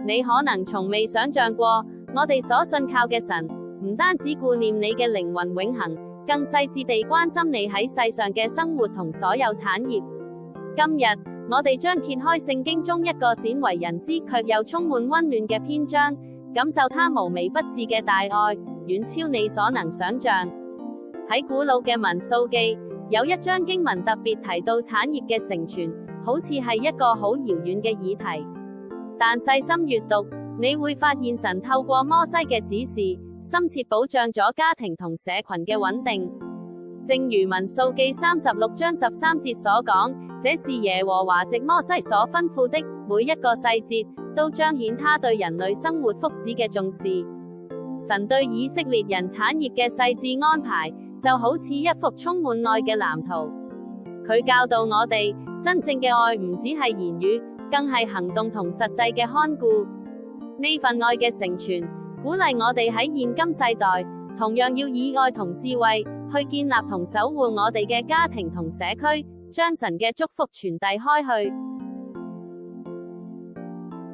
你可能從未想象過，我哋所信靠嘅神，唔單止顧念你嘅靈魂永恆，更細緻地關心你喺世上嘅生活同所有產業。今日，我哋將揭開聖經中一個鮮為人知卻又充滿溫暖嘅篇章，感受它無微不至嘅大愛，遠超你所能想象。喺古老嘅民數記，有一章經文特別提到產業嘅成全，好似係一個好遙遠嘅議題。但細心閱讀，你會發現神透過摩西嘅指示，深切保障咗家庭同社群嘅穩定。正如民數記36章13節所講，這是耶和華藉摩西所吩咐的，每一個細節都彰顯他對人類生活福祉嘅重視。神對以色列人產業嘅細緻安排，就好似一幅充滿愛嘅藍圖。佢教導我哋，真正嘅愛唔只係言語，更係行動同實際嘅看顧。呢份愛嘅成全，鼓勵我哋喺現今世代，同樣要以愛同智慧，去建立同守護我哋嘅家庭同社區，將神嘅祝福傳遞開去。